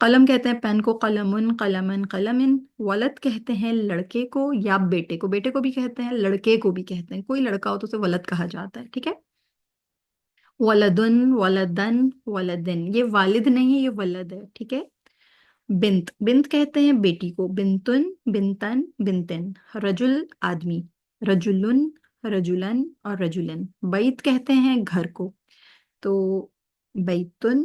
قلم کہتے ہیں پین کو قلمن، قلمن، قلمن. ولد کہتے ہیں لڑکے کو یا بیٹے کو. بیٹے کو بھی کہتے ہیں، لڑکے کو بھی کہتے ہیں. کوئی لڑکا ہو تو اسے ولد کہا جاتا ہے. ٹھیک ہے. ولدن، ولدن، ولدن. یہ والد نہیں ہے، یہ ولد ہے. ٹھیک ہے. بنت، بنت کہتے ہیں بیٹی کو. بنتن، بنتن، بنتن. رجل آدمی. رجلن، رجلن اور رجلن. بیت کہتے ہیں گھر کو. تو بیتن،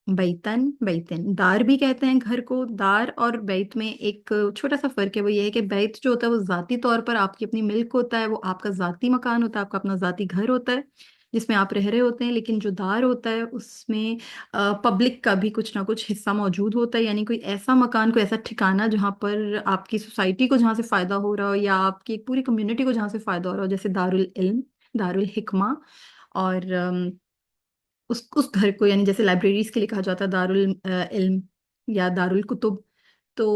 بیتن، بیتن. دار بھی کہتے ہیں گھر کو. دار اور بیت میں ایک چھوٹا سا فرق ہے، وہ یہ ہے کہ بیت جو ہوتا ہے وہ ذاتی طور پر آپ کی اپنی ملک ہوتا ہے، وہ آپ کا ذاتی مکان ہوتا ہے، آپ کا اپنا ذاتی گھر ہوتا ہے جس میں آپ رہ رہے ہوتے ہیں. لیکن جو دار ہوتا ہے اس میں پبلک کا بھی کچھ نہ کچھ حصہ موجود ہوتا ہے، یعنی کوئی ایسا مکان، کوئی ایسا ٹھکانہ جہاں پر آپ کی سوسائٹی کو جہاں سے فائدہ ہو رہا ہو، یا آپ کی ایک پوری کمیونٹی کو جہاں سے فائدہ ہو رہا ہو، جیسے دارالعلم، دارالحکمہ. اور اس گھر کو، یعنی جیسے لائبریریز کے لیے کہا جاتا ہے دارالعلم یا دارالکتب. تو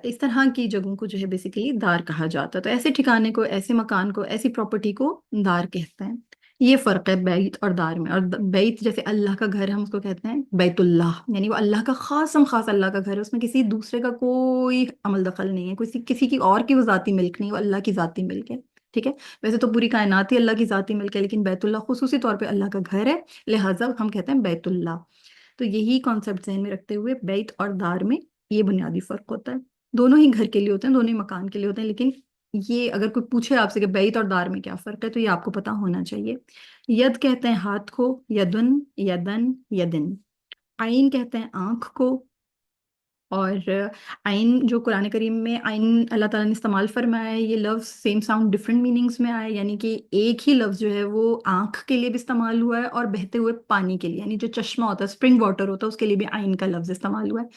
اس طرح کی جگہوں کو جو ہے بیسیکلی دار کہا جاتا ہے. تو ایسے ٹھکانے کو، ایسے مکان کو، ایسی پراپرٹی کو دار کہتے ہیں. یہ فرق ہے بیت اور دار میں. اور بیت جیسے اللہ کا گھر ہے، ہم اس کو کہتے ہیں بیت اللہ، یعنی وہ اللہ کا خاصم خاص اللہ کا گھر ہے، اس میں کسی دوسرے کا کوئی عمل دخل نہیں ہے، کسی کی اور کی وہ ذاتی ملک نہیں، وہ اللہ کی ذاتی ملک ہے. ٹھیک ہے. ویسے تو پوری کائنات ہی اللہ کی ذاتی ملک ہے، لیکن بیت اللہ خصوصی طور پہ اللہ کا گھر ہے، لہٰذا ہم کہتے ہیں بیت اللہ. تو یہی کانسیپٹ ذہن میں رکھتے ہوئے بیت اور دار میں یہ بنیادی فرق ہوتا ہے. دونوں ہی گھر کے لیے ہوتے ہیں، دونوں ہی مکان کے لیے ہوتے ہیں، لیکن یہ اگر کوئی پوچھے آپ سے کہ بیت اور دار میں کیا فرق ہے تو یہ آپ کو پتا ہونا چاہیے. ید کہتے ہیں ہاتھ کو. یدن، یدن، یدن. عین کہتے ہیں آنکھ کو. اور عین جو قرآن کریم میں عین اللہ تعالیٰ نے استعمال فرمایا ہے، یہ لفظ سیم ساؤنڈ ڈفرینٹ میننگز میں آیا ہے، یعنی کہ ایک ہی لفظ جو ہے وہ آنکھ کے لیے بھی استعمال ہوا ہے اور بہتے ہوئے پانی کے لیے، یعنی جو چشمہ ہوتا ہے، اسپرنگ واٹر ہوتا ہے، اس کے لیے بھی عین کا لفظ استعمال ہوا ہے.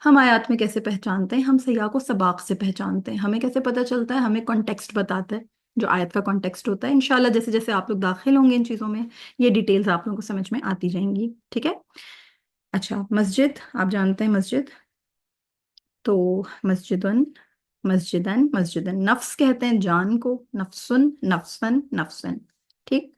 ہم آیات میں کیسے پہچانتے ہیں؟ ہم سیاق و سباق سے پہچانتے ہیں. ہمیں کیسے پتہ چلتا ہے؟ ہمیں کانٹیکسٹ بتاتا ہے، جو آیت کا کانٹیکسٹ ہوتا ہے. انشاءاللہ جیسے جیسے آپ لوگ داخل ہوں گے ان چیزوں میں، یہ ڈیٹیلز آپ لوگوں کو سمجھ میں آتی جائیں گی. ٹھیک ہے. اچھا، مسجد آپ جانتے ہیں مسجد. تو مسجدن، مسجدن، مسجدن. نفس کہتے ہیں جان کو. نفسن، نفسن، نفسن. ٹھیک.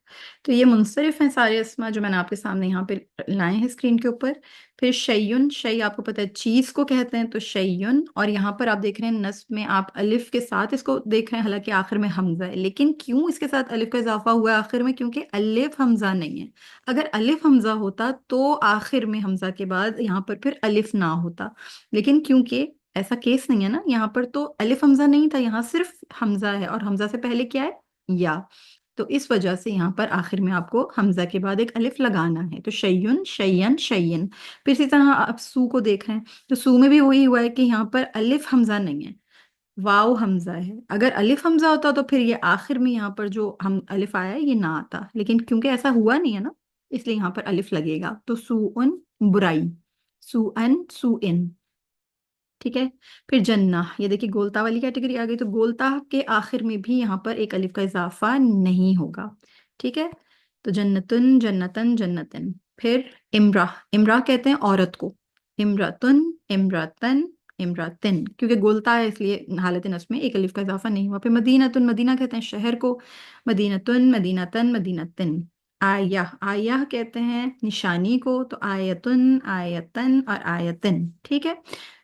تو یہ منصرف ہیں سارے اسما جو میں نے آپ کے سامنے یہاں پہ لائے ہیں اسکرین کے اوپر. پھر شیون، شی آپ کو پتہ ہے چیز کو کہتے ہیں، تو شیون. اور یہاں پر آپ دیکھ رہے ہیں نصب میں آپ الف کے ساتھ اس کو دیکھ رہے ہیں، حالانکہ آخر میں حمزہ ہے. لیکن کیوں اس کے ساتھ الف کا اضافہ ہوا ہے آخر میں؟ کیونکہ الف حمزہ نہیں ہے. اگر الف حمزہ ہوتا تو آخر میں حمزہ کے بعد یہاں پر پھر الف نہ ہوتا. لیکن کیونکہ ایسا کیس نہیں ہے نا، یہاں پر تو الف حمزہ نہیں تھا، یہاں صرف حمزہ ہے، اور حمزہ سے پہلے کیا ہے؟ یا. تو اس وجہ سے یہاں پر آخر میں آپ کو حمزہ کے بعد ایک الف لگانا ہے. تو شیون، شیئن، شیئن. پھر اسی طرح آپ سو کو دیکھ رہے ہیں، تو سو میں بھی وہی ہوا ہے کہ یہاں پر الف حمزہ نہیں ہے، واو حمزہ ہے. اگر الف حمزہ ہوتا تو پھر یہ آخر میں یہاں پر جو ہم الف آیا ہے یہ نہ آتا، لیکن کیونکہ ایسا ہوا نہیں ہے نا، اس لیے یہاں پر الف لگے گا. تو سو ان، برائی. سو ان، سو ان. ٹھیک ہے. پھر جنہ، یہ دیکھیے گولتا والی کیٹیگری آ گئی. تو گولتا کے آخر میں بھی یہاں پر ایک الف کا اضافہ نہیں ہوگا. ٹھیک ہے. تو جنتن، جنتن، جنتن. پھر امراہ، امراہ کہتے ہیں عورت کو. امراتن، امراتن، امراتن. کیونکہ گولتا ہے اس لیے حالت نصب میں ایک الف کا اضافہ نہیں ہوا. پھر مدینتن، مدینہ کہتے ہیں شہر کو. مدینتن، مدینتن، مدینتن. آیہ، آیہ کہتے ہیں نشانی کو. تو آیتن، آیتن اور آیتن. ٹھیک ہے.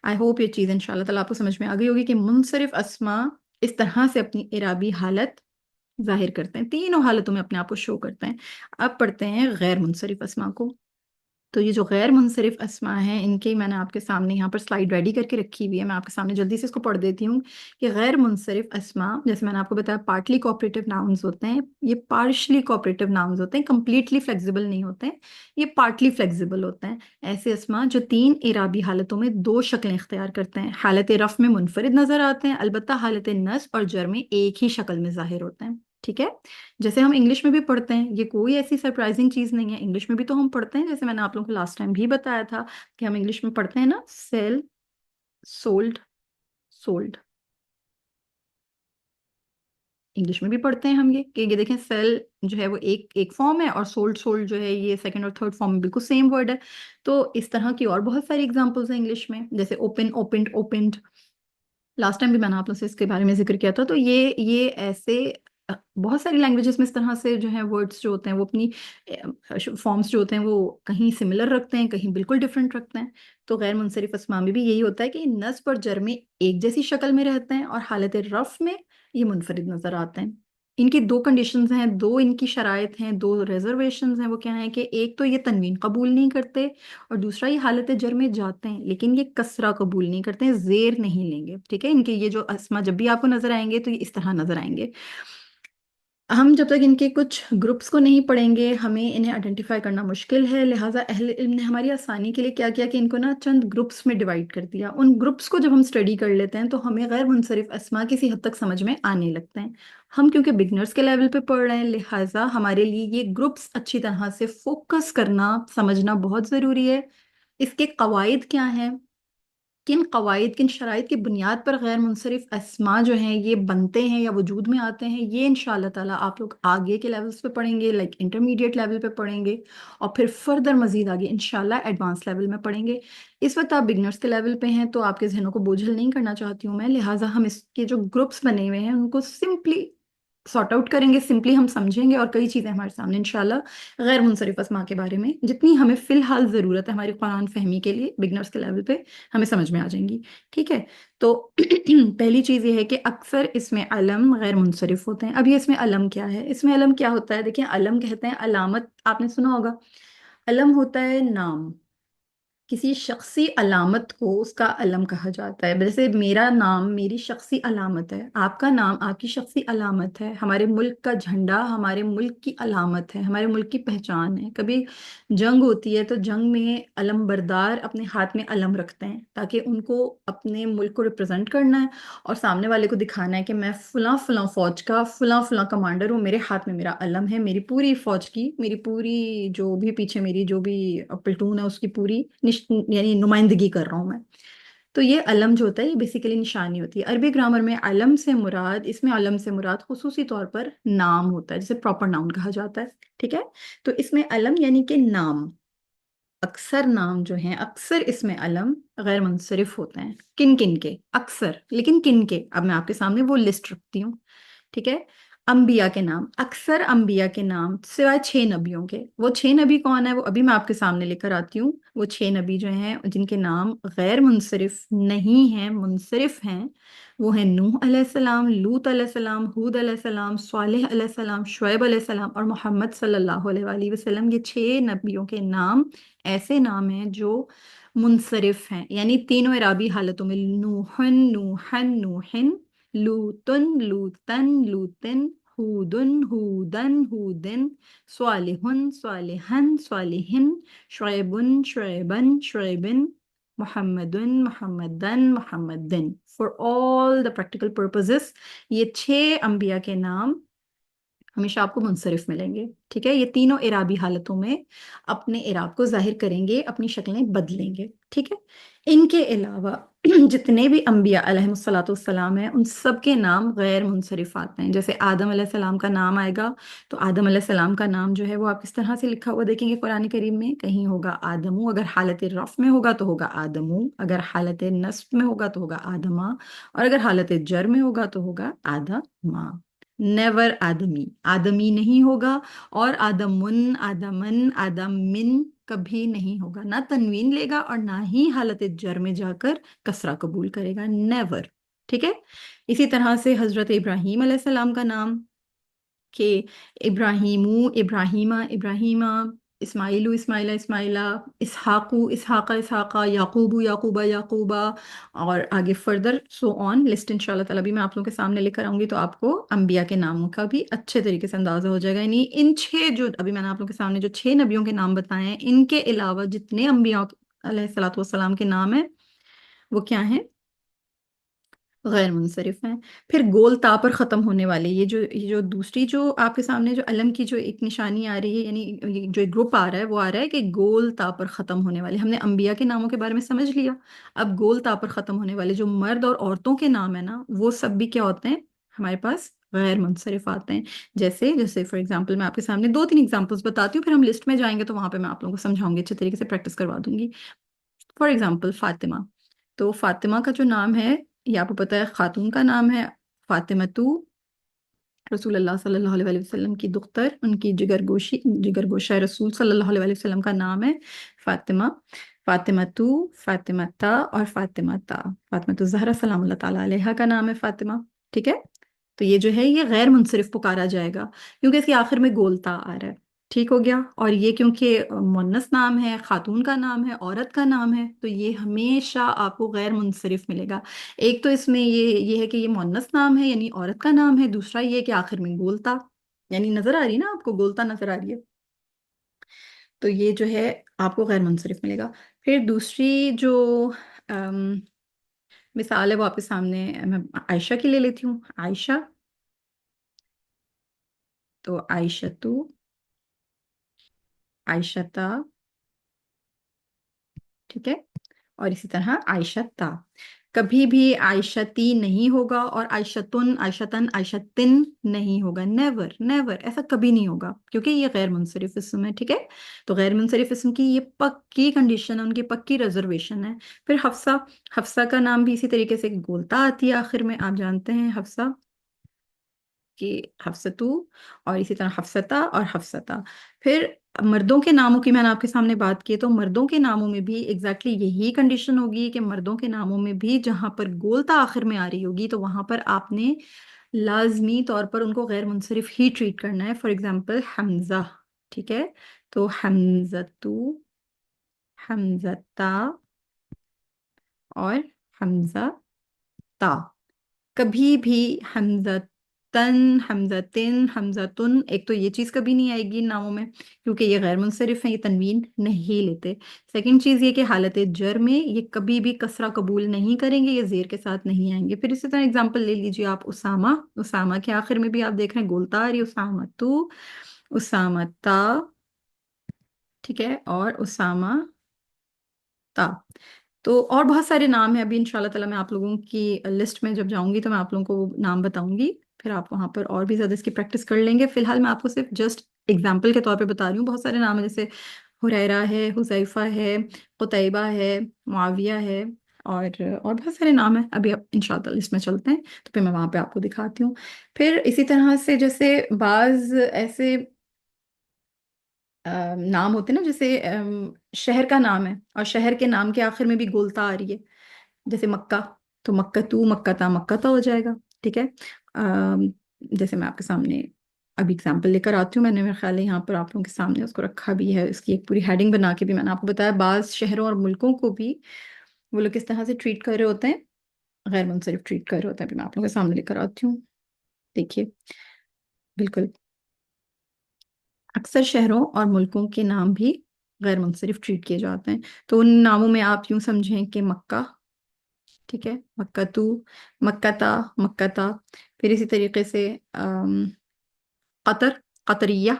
آئی ہوپ یہ چیز ان شاء اللہ تعالیٰ آپ کو سمجھ میں آ گئی ہوگی کہ منصرف اسما اس طرح سے اپنی اعرابی حالت ظاہر کرتے ہیں، تینوں حالتوں میں اپنے آپ کو شو کرتے ہیں. اب پڑھتے ہیں غیر منصرف اسما کو. تو یہ جو غیر منصرف اسما ہیں، ان کے میں نے آپ کے سامنے یہاں پر سلائیڈ ریڈی کر کے رکھی ہوئی ہے، میں آپ کے سامنے جلدی سے اس کو پڑھ دیتی ہوں. کہ غیر منصرف اسما، جیسے میں نے آپ کو بتایا، پارٹلی کوآپریٹو ناؤنز ہوتے ہیں، یہ پارشلی کوآپریٹو ناؤنز ہوتے ہیں، کمپلیٹلی فلیکسیبل نہیں ہوتے ہیں، یہ پارٹلی فلیکسیبل ہوتے ہیں. ایسے اسما جو تین اعرابی حالتوں میں دو شکلیں اختیار کرتے ہیں. حالت رفع میں منفرد نظر آتے ہیں، البتہ حالت نصب اور جر میں ایک ہی شکل میں ظاہر ہوتے ہیں. ٹھیک ہے. جیسے ہم انگلش میں بھی پڑھتے ہیں، یہ کوئی ایسی سرپرائزنگ چیز نہیں ہے، انگلش میں بھی تو ہم پڑھتے ہیں. جیسے میں نے آپ لوگوں کو لاسٹ ٹائم بھی بتایا تھا کہ ہم انگلش میں پڑھتے ہیں نا، سیل، سولڈ، سولڈ. انگلش میں بھی پڑھتے ہیں ہم کہ یہ دیکھیں سیل جو ہے وہ ایک فارم ہے، اور سولڈ، سولڈ جو ہے یہ سیکنڈ اور تھرڈ فارم میں بالکل سیم ورڈ ہے. تو اس طرح کی اور بہت ساری ایگزامپلز ہیں انگلش میں، جیسے open, opened, opened. Last time بھی میں نے آپ لوگوں سے اس کے بارے میں ذکر کیا تھا. تو یہ ایسے بہت ساری لینگویجز میں اس طرح سے جو ہیں ورڈس جو ہوتے ہیں وہ اپنی فارمز جو ہوتے ہیں وہ کہیں سملر رکھتے ہیں، کہیں بالکل ڈفرینٹ رکھتے ہیں. تو غیر منصرف اسما میں بھی یہی ہوتا ہے کہ نصب اور جر میں ایک جیسی شکل میں رہتے ہیں، اور حالت رفع میں یہ منفرد نظر آتے ہیں. ان کی دو کنڈیشنز ہیں، دو ان کی شرائط ہیں، دو ریزرویشنز ہیں. وہ کیا ہیں کہ ایک تو یہ تنوین قبول نہیں کرتے، اور دوسرا یہ حالت جر میں جاتے ہیں لیکن یہ کسرہ قبول نہیں کرتے ہیں، زیر نہیں لیں گے. ٹھیک ہے، ان کے یہ جو اسما جب بھی آپ کو نظر آئیں گے تو یہ اس طرح نظر آئیں گے. ہم جب تک ان کے کچھ گروپس کو نہیں پڑھیں گے ہمیں انہیں آئیڈینٹیفائی کرنا مشکل ہے. لہٰذا اہل علم نے ہماری آسانی کے لیے کیا کیا کہ ان کو نا چند گروپس میں ڈیوائڈ کر دیا. ان گروپس کو جب ہم اسٹڈی کر لیتے ہیں تو ہمیں غیر منصرف اسما کسی حد تک سمجھ میں آنے لگتے ہیں. ہم کیونکہ بگنرز کے لیول پہ پڑھ رہے ہیں، لہٰذا ہمارے لیے یہ گروپس اچھی طرح سے فوکس کرنا سمجھنا بہت ضروری ہے. اس کے قواعد کیا ہیں، کن قواعد کن شرائط کی بنیاد پر غیر منصرف اسما جو ہیں یہ بنتے ہیں یا وجود میں آتے ہیں، یہ انشاءاللہ تعالیٰ آپ لوگ آگے کے لیولز پہ پڑھیں گے، لائک انٹرمیڈیٹ لیول پہ پڑھیں گے، اور پھر فردر مزید آگے انشاءاللہ ایڈوانس لیول میں پڑھیں گے. اس وقت آپ بگنرز کے لیول پہ ہیں تو آپ کے ذہنوں کو بوجھل نہیں کرنا چاہتی ہوں میں، لہٰذا ہم اس کے جو گروپس بنے ہوئے ہیں ان کو سمپلی سارٹ آؤٹ کریں گے، سمپلی ہم سمجھیں گے، اور کئی چیزیں ہمارے سامنے انشاءاللہ غیر منصرف اسما کے بارے میں جتنی ہمیں فی الحال ضرورت ہے ہماری قرآن فہمی کے لیے بگنرز کے لیول پہ ہمیں سمجھ میں آ جائیں گی. ٹھیک ہے، تو پہلی چیز یہ ہے کہ اکثر اس میں علم غیر منصرف ہوتے ہیں. اب یہ اس میں علم کیا ہے، اس میں علم کیا ہوتا ہے؟ دیکھیں، علم کہتے ہیں علامت، آپ نے سنا ہوگا. علم ہوتا ہے نام، کسی شخصی علامت کو اس کا علم کہا جاتا ہے. جیسے میرا نام میری شخصی علامت ہے، آپ کا نام آپ کی شخصی علامت ہے، ہمارے ملک کا جھنڈا ہمارے ملک کی علامت ہے، ہمارے ملک کی پہچان ہے. کبھی جنگ ہوتی ہے تو جنگ میں علم بردار اپنے ہاتھ میں علم رکھتے ہیں تاکہ ان کو اپنے ملک کو ریپرزینٹ کرنا ہے اور سامنے والے کو دکھانا ہے کہ میں فلاں فلاں فوج کا فلاں فلاں کمانڈر ہوں، میرے ہاتھ میں میرا علم ہے، میری پوری فوج کی، میری پوری جو بھی پیچھے میری جو بھی پلٹون ہے اس کی پوری یعنی نمائندگی کر رہا ہوں میں. تو یہ علم جو ہوتا ہے یہ بیسیکلی نشانی ہوتی ہے. عربی گرامر میں علم سے مراد، اس میں علم سے مراد خصوصی طور پر نام ہوتا ہے، جسے پراپر ناؤن کہا جاتا ہے. ٹھیک ہے، تو اس میں علم یعنی کہ نام، اکثر نام جو ہیں اکثر اس میں علم غیر منصرف ہوتے ہیں. کن کن کے؟ اکثر، لیکن کن کے؟ اب میں آپ کے سامنے وہ لسٹ رکھتی ہوں. ٹھیک ہے، انبیاء کے نام، اکثر انبیاء کے نام سوائے 6 نبیوں کے. وہ 6 نبی کون ہے وہ ابھی میں آپ کے سامنے لے کر آتی ہوں. وہ 6 نبی جو ہیں جن کے نام غیر منصرف نہیں ہیں، منصرف ہیں، وہ ہیں نوح علیہ السلام، لوط علیہ السلام، ہود علیہ السلام، صالح علیہ السلام، شعیب علیہ السلام اور محمد صلی اللہ علیہ وآلہ وسلم. یہ 6 نبیوں کے نام ایسے نام ہیں جو منصرف ہیں، یعنی تینوں اعرابی حالتوں میں، نوحن نوحن نوحن، لوتن لوتن لوتن، ہودن ہودن ہودن، صالحن صالحن صالحن، شعیبن شعیبن شعیبن، محمدن محمدن محمدن. For all the practical purposes یہ 6 انبیاء کے نام ہمیشہ آپ کو منصرف ملیں گے. ٹھیک ہے، یہ تینوں اعرابی حالتوں میں اپنے اعراب کو ظاہر کریں گے، اپنی شکلیں بدلیں گے. ٹھیک ہے، ان کے علاوہ جتنے بھی انبیاء علیہ الصلوۃ والسلام ہیں ان سب کے نام غیر منصرف آتے ہیں. جیسے آدم علیہ السلام کا نام آئے گا تو آدم علیہ السلام کا نام جو ہے وہ آپ کس طرح سے لکھا ہوا دیکھیں گے قرآن کریم میں، کہیں ہوگا آدمو، اگر حالت رفع میں ہوگا تو ہوگا آدمو، اگر حالت نصب میں ہوگا تو ہوگا آدما، اور اگر حالت جر میں ہوگا تو ہوگا آدما. نیور آدمی، آدمی نہیں ہوگا. اور آدمن آدمن آدمن کبھی نہیں ہوگا، نہ تنوین لے گا اور نہ ہی حالت جر میں جا کر کسرہ قبول کرے گا، نیور. ٹھیک ہے، اسی طرح سے حضرت ابراہیم علیہ السلام کا نام کہ ابراہیمو ابراہیمہ ابراہیمہ، اسماعیلو اسماعیلہ اسماعیلہ، اسحاقو اسحاقہ اسحاقہ، یعقوبو یعقوبہ یعقوبہ، اور آگے فردر سو آن لسٹ انشاءاللہ تعالیٰ بھی میں آپ لوگوں کے سامنے لے کر آؤں گی تو آپ کو انبیاء کے ناموں کا بھی اچھے طریقے سے اندازہ ہو جائے گا. یعنی ان 6 جو ابھی میں نے آپ لوگوں کے سامنے جو 6 نبیوں کے نام بتائے ہیں ان کے علاوہ جتنے انبیاء علیہ الصلوۃ والسلام کے نام ہیں وہ کیا ہیں؟ غیر منصرف ہیں. پھر گول تا پر ختم ہونے والے یہ جو دوسری جو آپ کے سامنے جو علم کی جو ایک نشانی آ رہی ہے، یعنی یہ جو ایک گروپ آ رہا ہے وہ آ رہا ہے کہ گول تا پر ختم ہونے والے. ہم نے انبیاء کے ناموں کے بارے میں سمجھ لیا، اب گول تا پر ختم ہونے والے جو مرد اور عورتوں کے نام ہیں نا وہ سب بھی کیا ہوتے ہیں ہمارے پاس غیر منصرف آتے ہیں. جیسے جیسے فار ایگزامپل میں آپ کے سامنے 2-3 ایگزامپلس بتاتی ہوں، پھر ہم لسٹ میں جائیں گے تو وہاں پہ میں آپ لوگوں کو سمجھاؤں گی، اچھے طریقے سے پریکٹس کروا دوں گی. فار ایگزامپل فاطمہ، تو فاطمہ کا جو نام ہے یہ آپ کو پتہ ہے خاتون کا نام ہے، فاطمہ تو رسول اللہ صلی اللہ علیہ وسلم کی دختر، ان کی جگر گوشہ رسول صلی اللہ علیہ وسلم کا نام ہے فاطمہ، فاطمہ تو، فاطمہ تا اور فاطمہ تا، فاطمہ تو زہرا سلام اللہ تعالیٰ علیہا کا نام ہے فاطمہ، ٹھیک ہے؟ تو یہ جو ہے یہ غیر منصرف پکارا جائے گا کیونکہ اس کے آخر میں گولتا آ رہا ہے، ٹھیک ہو گیا؟ اور یہ کیونکہ مؤنث نام ہے، خاتون کا نام ہے، عورت کا نام ہے، تو یہ ہمیشہ آپ کو غیر منصرف ملے گا۔ ایک تو اس میں یہ ہے کہ یہ مؤنث نام ہے یعنی عورت کا نام ہے، دوسرا یہ کہ آخر میں گولتا، یعنی نظر آ رہی ہے نا آپ کو، گولتا نظر آ رہی ہے، تو یہ جو ہے آپ کو غیر منصرف ملے گا۔ پھر دوسری جو ام، مثال ہے وہ آپ کے سامنے میں عائشہ کی لے لیتی ہوں، عائشہ، تو عائشہ تو، عائشہ تا، ٹھیک ہے؟ اور اسی طرح عائشہ تا، کبھی بھی عائشہ تی نہیں ہوگا اور عائشتن، عائشتن، عائشتن نہیں ہوگا، نیور نیور، ایسا کبھی نہیں ہوگا کیونکہ یہ غیر منصرف اسم ہے، ٹھیک ہے؟ تو غیر منصرف اسم کی یہ پکی کنڈیشن ہے، ان کی پکی ریزرویشن ہے۔ پھر حفصہ، حفصہ کا نام بھی اسی طریقے سے گولتا آتی ہے آخر میں، آپ جانتے ہیں حفصہ کہ حفصتو، اور اسی طرح حفصتا اور حفصتا۔ پھر مردوں کے ناموں کی میں نے آپ کے سامنے بات کی، تو مردوں کے ناموں میں بھی ایگزیکٹلی یہی کنڈیشن ہوگی کہ مردوں کے ناموں میں بھی جہاں پر گولتا آخر میں آ رہی ہوگی تو وہاں پر آپ نے لازمی طور پر ان کو غیر منصرف ہی ٹریٹ کرنا ہے۔ فار ایگزامپل حمزہ، ٹھیک ہے؟ تو حمزتو، حمزتا اور حمزہ تا، کبھی بھی حمزہ تن، حمزہ تن، حمزہ تن، ایک تو یہ چیز کبھی نہیں آئے گی ان ناموں میں کیونکہ یہ غیر منصرف ہیں، یہ تنوین نہیں لیتے۔ سیکنڈ چیز یہ کہ حالت جر میں یہ کبھی بھی کسرہ قبول نہیں کریں گے، یہ زیر کے ساتھ نہیں آئیں گے۔ پھر اسی طرح اگزامپل لے لیجیے آپ اسامہ، اسامہ کے آخر میں بھی آپ دیکھ رہے ہیں گولتا آ رہی ہے، اسامہ تو، اسامہ تا، ٹھیک ہے؟ اور اسامہ تا۔ تو اور بہت سارے نام ہیں، ابھی انشاءاللہ تعالیٰ میں آپ لوگوں کی لسٹ میں جب جاؤں گی تو میں آپ لوگوں کو وہ نام بتاؤں گی، پھر آپ وہاں پر اور بھی زیادہ اس کی پریکٹس کر لیں گے۔ فی الحال میں آپ کو صرف جسٹ ایگزامپل کے طور پہ بتا رہی ہوں، بہت سارے نام ہیں جیسے حریرہ ہے، حذیفہ ہے، قتیبہ ہے، معاویہ ہے، اور بہت سارے نام ہیں۔ ابھی اب انشاءاللہ لسٹ میں چلتے ہیں تو پھر میں وہاں پہ آپ کو دکھاتی ہوں۔ پھر اسی طرح سے جیسے بعض ایسے نام ہوتے ہیں نا، جیسے شہر کا نام ہے اور شہر کے نام کے آخر میں بھی گولتا آ رہی ہے، جیسے مکہ، تو مکہ تو، مکہ تا، مکہ تا ہو جائے گا، ٹھیک ہے؟ جیسے میں آپ کے سامنے ابھی اگزامپل لے کر آتی ہوں، میں نے میرے خیال ہے یہاں پر آپ لوگوں کے سامنے اس کو رکھا بھی ہے، اس کی ایک پوری ہیڈنگ بنا کے بھی میں نے آپ کو بتایا بعض شہروں اور ملکوں کو بھی وہ لوگ کس طرح سے ٹریٹ کر رہے ہوتے ہیں، غیر منصرف ٹریٹ کر رہے ہوتے ہیں، پھر میں آپ لوگوں کے سامنے لے کر آتی ہوں، دیکھیے بالکل اکثر شہروں اور ملکوں کے نام بھی غیر منصرف ٹریٹ کیے جاتے ہیں۔ تو ان ناموں میں آپ یوں سمجھیں کہ مکہ، ٹھیک ہے، مکہ تو، مکہ تا، مکہ تا۔ پھر اسی طریقے سے قطر، قطریہ،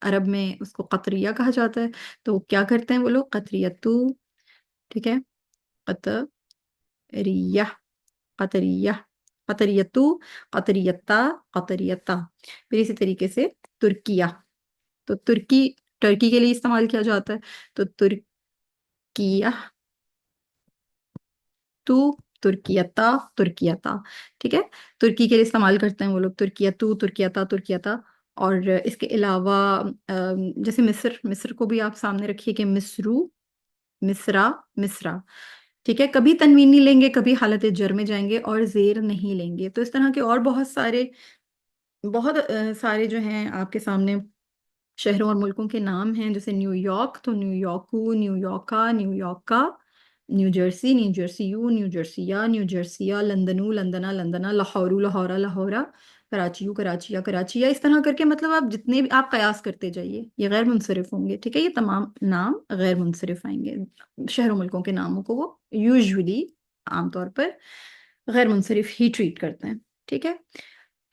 عرب میں اس کو قطریہ کہا جاتا ہے، تو کیا کرتے ہیں وہ لوگ، قطریہ تو، ٹھیک ہے، قطریہ، قطریہ، قطریتو، قطریتا، قطریتا۔ پھر اسی طریقے سے ترکیہ، تو ٹرکی کے لیے استعمال کیا جاتا ہے، تو ترکیہ تو، ترکیتا، ترکیتا، ٹھیک ہے؟ ترکی کے لیے استعمال کرتے ہیں وہ لوگ ترکیہ تو، ترکیتا، ترکیتا۔ اور اس کے علاوہ جیسے مصر، مصر کو بھی آپ سامنے رکھیے کہ مصرو، مصرا، مصرا، ٹھیک ہے؟ کبھی تنوین نہیں لیں گے، کبھی حالت جر میں جائیں گے اور زیر نہیں لیں گے۔ تو اس طرح کے اور بہت سارے جو ہیں آپ کے سامنے شہروں اور ملکوں کے نام ہیں، جیسے نیو یارک، تو نیو یارکو، نیو یارکا، نیو یارکا، نیو جرسی، نیو جرسیو، نیو جرسیا، نیو جرسیا، لندنو، لندنا، لندنا، لاہورو، لاہورا، لاہورا، کراچیو، کراچیا، کراچیا، اس طرح کر کے مطلب آپ جتنے بھی آپ قیاس کرتے جائیے یہ غیر منصرف ہوں گے، ٹھیک ہے؟ یہ تمام نام غیر منصرف آئیں گے، شہروں ملکوں کے ناموں کو وہ یوزولی عام طور پر غیر منصرف ہی ٹریٹ کرتے ہیں، ٹھیک ہے؟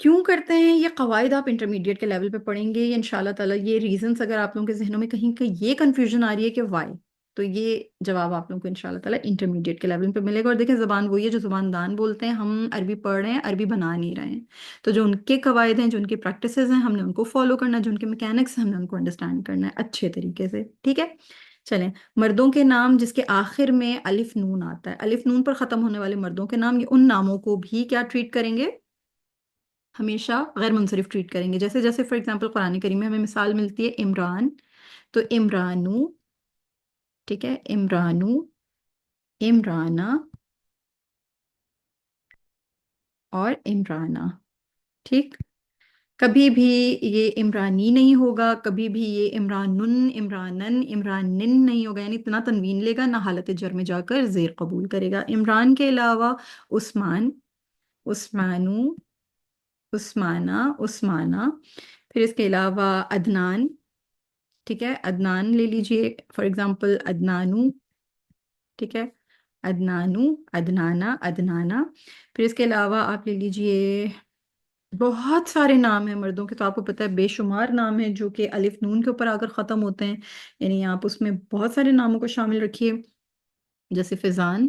کیوں کرتے ہیں یہ قواعد آپ انٹرمیڈیٹ کے لیول پہ پڑھیں گے، یہ انشاءاللہ تعالیٰ یہ ریزنس اگر آپ لوگوں کے ذہنوں میں کہیں کہ یہ کنفیوژن آ رہی ہے کہ وائی، تو یہ جواب آپ لوگوں کو انشاءاللہ تعالیٰ انٹرمیڈیٹ کے لیول پہ ملے گا۔ اور دیکھیں زبان وہی ہے جو زبان دان بولتے ہیں، ہم عربی پڑھ رہے ہیں، عربی بنا نہیں رہے ہیں، تو جو ان کے قواعد ہیں، جو ان کے پریکٹسز ہیں، ہم نے ان کو فالو کرنا ہے، جو ان کے میکینکس ہیں ہم نے ان کو انڈرسٹینڈ کرنا ہے اچھے طریقے سے، ٹھیک ہے؟ چلیں، مردوں کے نام جس کے آخر میں الف نون آتا ہے، الف نون پر ختم ہونے والے مردوں کے نام، یہ ان ناموں کو بھی کیا ٹریٹ کریں گے، ہمیشہ غیر منصرف ٹریٹ کریں گے. جیسے جیسے فار ایگزامپل قرآن کریم میں ہمیں مثال ملتی ہے عمران، تو عمرانو، ٹھیک ہے، عمرانو، عمرانہ اور عمرانہ. ٹھیک، کبھی بھی یہ عمرانی نہیں ہوگا، کبھی بھی یہ عمرانن، عمرانن، عمرانن نہیں ہوگا، یعنی اتنا تنوین لے گا نہ حالت جر میں جا کر زیر قبول کرے گا. عمران کے علاوہ عثمان، عثمانو، عثمانہ، عثمانہ. پھر اس کے علاوہ عدنان، ٹھیک ہے، عدنان لے لیجئے فار ایگزامپل عدنانو، ٹھیک ہے، عدنانو، عدنانہ، عدنانہ. پھر اس کے علاوہ آپ لے لیجئے، بہت سارے نام ہیں مردوں کے، تو آپ کو پتہ ہے بے شمار نام ہیں جو کہ الف نون کے اوپر آ کر ختم ہوتے ہیں، یعنی آپ اس میں بہت سارے ناموں کو شامل رکھیے. جیسے فیضان،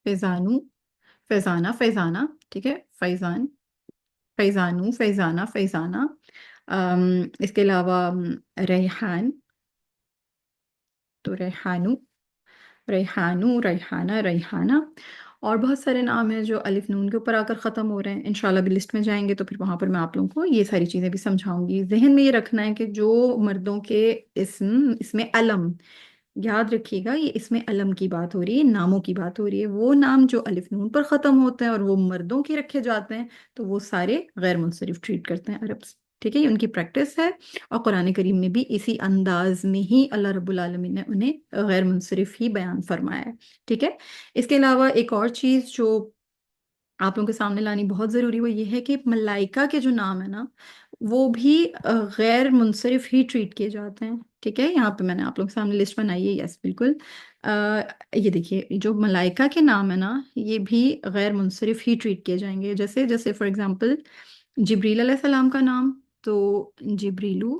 فیضانو، فیضانہ، فیضانہ، ٹھیک ہے، فیضان، فیضانو، فیضانہ، فیضانہ. اس کے علاوہ ریحان، تو ریحانو، ریحانو، ریحانہ، ریحانہ. اور بہت سارے نام ہیں جو الف نون کے اوپر آ کر ختم ہو رہے ہیں. انشاءاللہ بھی لسٹ میں جائیں گے تو پھر وہاں پر میں آپ لوگوں کو یہ ساری چیزیں بھی سمجھاؤں گی. ذہن میں یہ رکھنا ہے کہ جو مردوں کے اسم، اس میں علم، یاد رکھیے گا یہ اس میں علم کی بات ہو رہی ہے، ناموں کی بات ہو رہی ہے. وہ نام جو الف نون پر ختم ہوتے ہیں اور وہ مردوں کے رکھے جاتے ہیں تو وہ سارے غیر منصرف ٹریٹ کرتے ہیں عرب سے. ٹھیک ہے، یہ ان کی پریکٹس ہے، اور قرآن کریم میں بھی اسی انداز میں ہی اللہ رب العالمین نے انہیں غیر منصرف ہی بیان فرمایا ہے. ٹھیک ہے. اس کے علاوہ ایک اور چیز جو آپ لوگوں کے سامنے لانی بہت ضروری، وہ یہ ہے کہ ملائکہ کے جو نام ہے نا وہ بھی غیر منصرف ہی ٹریٹ کیے جاتے ہیں. ٹھیک ہے، یہاں پہ میں نے آپ لوگوں کے سامنے لسٹ بنائی ہے. یس بالکل. یہ دیکھیے جو ملائکہ کے نام ہے نا یہ بھی غیر منصرف ہی ٹریٹ کیے جائیں گے. جیسے جیسے فار ایگزامپل جبریل علیہ السلام کا نام، تو جبریلو،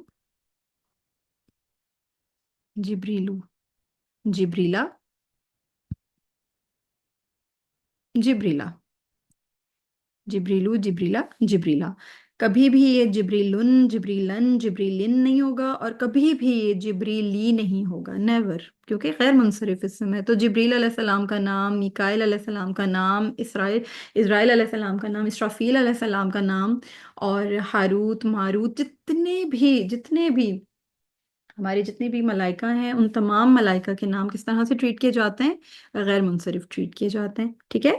جبریلو، جبریلا، جبریلا، جبریلو، جبریلا، جبریلا. کبھی بھی یہ جبریلن، جبریلن، جبریلن نہیں ہوگا، اور کبھی بھی یہ جبریلی نہیں ہوگا، نیور، کیونکہ غیر منصرف اسم ہے. تو جبریل علیہ السلام کا نام، میکائیل علیہ السلام کا نام، اسرائیل علیہ السلام کا نام، اسرافیل علیہ السلام کا نام، اور ہاروت، ماروت، جتنے بھی ہمارے جتنے بھی ملائکہ ہیں ان تمام ملائکہ کے نام کس طرح سے ٹریٹ کیے جاتے ہیں؟ غیر منصرف ٹریٹ کیے جاتے ہیں. ٹھیک ہے.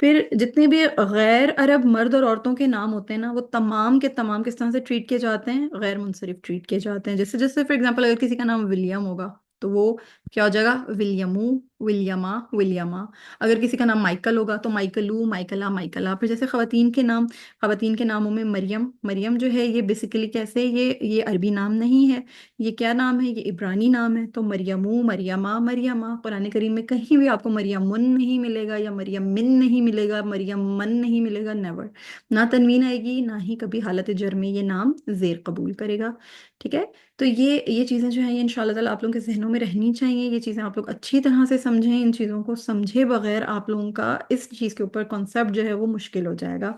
پھر جتنے بھی غیر عرب مرد اور عورتوں کے نام ہوتے ہیں نا وہ تمام کے تمام کس طرح سے ٹریٹ کیے جاتے ہیں؟ غیر منصرف ٹریٹ کیے جاتے ہیں. جیسے جیسے فار ایگزامپل اگر کسی کا نام ولیم ہوگا تو وہ کیا ہو جائے گا؟ ولیمو، ولیما، ولیما. اگر کسی کا نام مائیکل ہوگا تو مائیکلو، مائیکلا، مائیکلا. پھر جیسے خواتین کے ناموں میں مریم، مریم جو ہے یہ بیسیکلی کیسے، یہ عربی نام نہیں ہے، یہ کیا نام ہے؟ یہ عبرانی نام ہے. تو مریمو، مریمہ، مریمہ. قرآن کریم میں کہیں بھی آپ کو مریمن نہیں ملے گا، یا مریم من نہیں ملے گا، مریم من نہیں ملے گا، نیور. نہ تنوین آئے گی نہ ہی کبھی حالت جر میں یہ نام زیر قبول کرے گا. ٹھیک ہے. تو یہ چیزیں جو ہیں یہ انشاءاللہ تعالیٰ آپ لوگوں کے ذہنوں میں رہنی چاہیے. یہ چیزیں آپ لوگ اچھی طرح سے سمجھیں. ان چیزوں کو سمجھے بغیر آپ لوگوں کا اس چیز کے اوپر کانسیپٹ جو ہے وہ مشکل ہو جائے گا،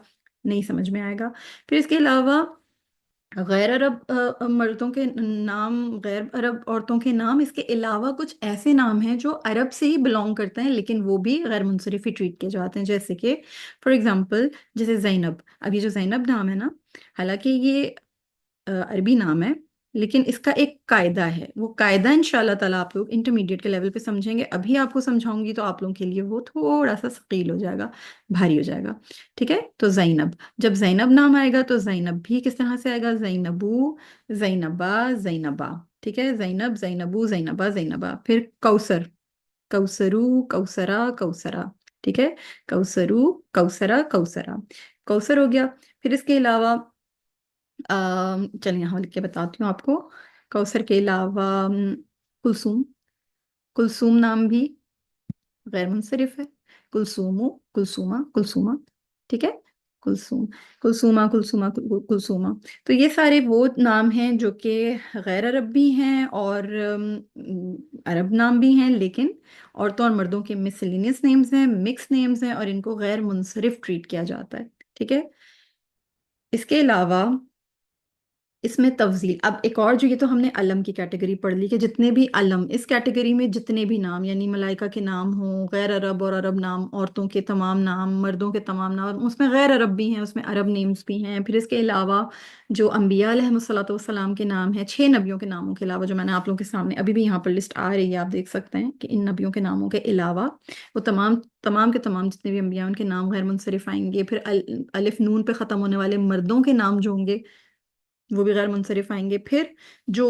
نہیں سمجھ میں آئے گا. پھر اس کے علاوہ غیر عرب مردوں کے نام، غیر عرب عورتوں کے نام، اس کے علاوہ کچھ ایسے نام ہیں جو عرب سے ہی بلونگ کرتے ہیں لیکن وہ بھی غیر منصرف ہی ٹریٹ کیے جاتے ہیں. جیسے کہ فار ایگزامپل جیسے زینب. اب یہ جو زینب نام ہے نا، حالانکہ یہ عربی نام ہے لیکن اس کا ایک قاعدہ ہے. وہ قاعدہ انشاءاللہ تعالیٰ آپ لوگ انٹرمیڈیٹ کے لیول پہ سمجھیں گے. ابھی آپ کو سمجھاؤں گی تو آپ لوگوں کے لیے وہ تھوڑا سا ثقیل ہو جائے گا، بھاری ہو جائے گا. ٹھیک ہے. تو زینب، جب زینب نام آئے گا تو زینب بھی کس طرح سے آئے گا؟ زینبو، زینبا، زینبا. ٹھیک ہے. زینب، زینبو، زینبا، زینبا. پھر کوثر، کوثرو، کوثرا، کوثرا. ٹھیک ہے. کوثرو، کوثرا، کوثرا. کوثر ہو گیا. پھر اس کے علاوہ چلیے یہاں لکھ کے بتاتی ہوں آپ کو. کوثر کے علاوہ کلثوم، کلثوم نام بھی غیر منصرف ہے. کلثومو، کلثومہ، کلثومہ. ٹھیک ہے. کلثوم، کلثومہ، کلثومہ، کلثومہ. تو یہ سارے وہ نام ہیں جو کہ غیر عرب بھی ہیں اور عرب نام بھی ہیں، لیکن عورتوں اور مردوں کے مسلینس نیمز ہیں، مکس نیمز ہیں، اور ان کو غیر منصرف ٹریٹ کیا جاتا ہے. ٹھیک ہے. اس کے علاوہ اس میں تفضیل، اب ایک اور جو، یہ تو ہم نے علم کی کیٹیگری پڑھ لی کہ جتنے بھی علم اس کیٹیگری میں، جتنے بھی نام یعنی ملائکہ کے نام ہوں، غیر عرب اور عرب نام، عورتوں کے تمام نام، مردوں کے تمام نام، اس میں غیر عرب بھی ہیں، اس میں عرب نیمز بھی ہیں، پھر اس کے علاوہ جو انبیاء علیہ الصلوۃ والسلام کے نام ہیں، 6 نبیوں کے ناموں کے علاوہ، جو میں نے آپ لوگوں کے سامنے ابھی بھی یہاں پر لسٹ آ رہی ہے، آپ دیکھ سکتے ہیں کہ ان نبیوں کے ناموں کے علاوہ وہ تمام تمام کے تمام جتنے بھی انبیاء ان کے نام غیر منصرف آئیں گے، پھر الف نون پہ ختم ہونے والے مردوں کے نام جو ہوں گے وہ بھی غیر منصرف آئیں گے، پھر جو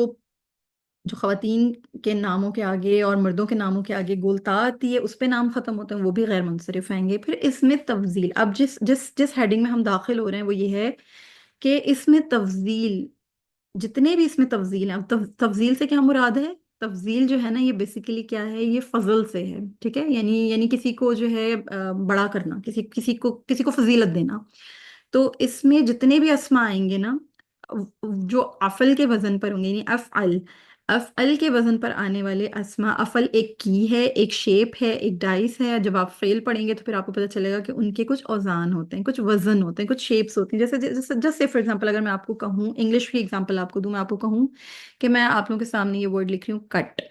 جو خواتین کے ناموں کے آگے اور مردوں کے ناموں کے آگے گولتا آتی ہے اس پہ نام ختم ہوتے ہیں وہ بھی غیر منصرف آئیں گے۔ پھر اس میں تفضیل، اب جس جس جس ہیڈنگ میں ہم داخل ہو رہے ہیں وہ یہ ہے کہ اس میں تفضیل، جتنے بھی اس میں تفضیل ہیں، اب تفضیل سے کیا مراد ہے؟ تفضیل جو ہے نا یہ بیسیکلی کیا ہے، یہ فضل سے ہے، ٹھیک ہے، یعنی کسی کو جو ہے بڑا کرنا، کسی کو فضیلت دینا۔ تو اس میں جتنے بھی اسما آئیں گے نا، جو افل کے وزن پر ہوں گے، یعنی افعل، افعل کے وزن پر آنے والے اسما، افعل ایک کی ہے، ایک شیپ ہے، ایک ڈائس ہے، جب آپ فعل پڑھیں گے تو پھر آپ کو پتہ چلے گا کہ ان کے کچھ اوزان ہوتے ہیں، کچھ وزن ہوتے ہیں، کچھ شیپس ہوتی ہیں، جیسے فار ایگزامپل اگر میں آپ کو کہوں، انگلش کی ایگزامپل آپ کو دوں، میں آپ کو کہوں کہ میں آپ لوگوں کے سامنے یہ ورڈ لکھ رہی ہوں کٹ،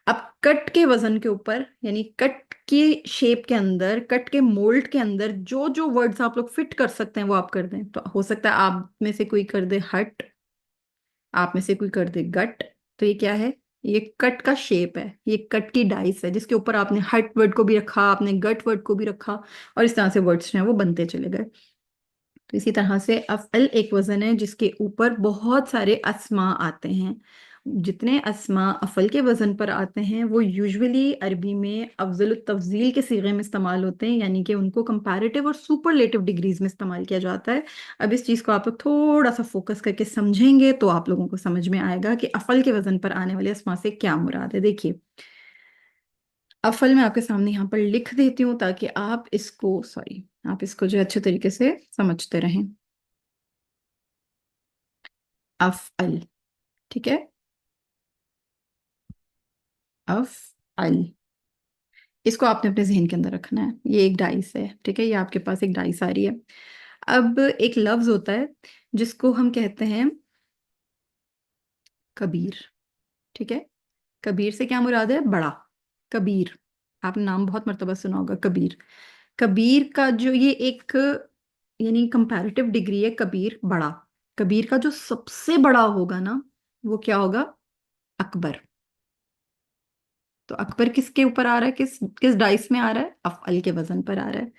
اب کٹ کے وزن کے اوپر، یعنی کٹ کی شیپ کے اندر، کٹ کے مولڈ کے اندر جو جو ورڈز آپ لوگ فٹ کر سکتے ہیں وہ آپ کر دیں، تو ہو سکتا ہے آپ میں سے کوئی کر دے ہٹ، آپ میں سے کوئی کر دے گٹ، تو یہ کیا ہے؟ یہ کٹ کا شیپ ہے، یہ کٹ کی ڈائس ہے جس کے اوپر آپ نے ہٹ ورڈ کو بھی رکھا، آپ نے گٹ ورڈ کو بھی رکھا، اور اس طرح سے ورڈز جو ہیں وہ بنتے چلے گئے۔ تو اسی طرح سے افعل ایک وزن ہے جس کے اوپر بہت سارے اسما آتے ہیں، جتنے اسما افعل کے وزن پر آتے ہیں وہ یوزولی عربی میں افضل التفضیل کے صیغے میں استعمال ہوتے ہیں، یعنی کہ ان کو کمپیریٹیو اور سپرلیٹو ڈگریز میں استعمال کیا جاتا ہے۔ اب اس چیز کو آپ لوگ تھوڑا سا فوکس کر کے سمجھیں گے تو آپ لوگوں کو سمجھ میں آئے گا کہ افعل کے وزن پر آنے والے اسما سے کیا مراد ہے۔ دیکھیے افعل میں آپ کے سامنے یہاں پر لکھ دیتی ہوں تاکہ آپ اس کو آپ اس کو جو اچھے طریقے سے سمجھتے رہیں۔ افعل، ٹھیک ہے، افعل، اس کو آپ نے اپنے ذہن کے اندر رکھنا ہے، یہ ایک ڈائس ہے، ٹھیک ہے، یہ آپ کے پاس ایک ڈائس آ رہی ہے۔ اب ایک لفظ ہوتا ہے جس کو ہم کہتے ہیں کبیر، ٹھیک ہے، کبیر سے کیا مراد ہے؟ بڑا، کبیر، آپ نے نام بہت مرتبہ سنا ہوگا کبیر۔ کبیر کا جو یہ ایک یعنی کمپیریٹیو ڈگری ہے، کبیر بڑا، کبیر کا جو سب سے بڑا ہوگا نا وہ کیا ہوگا؟ اکبر۔ تو اکبر کس کے اوپر آ رہا ہے، کس کس ڈائس میں آ رہا ہے؟ افعل کے وزن پر آ رہا ہے،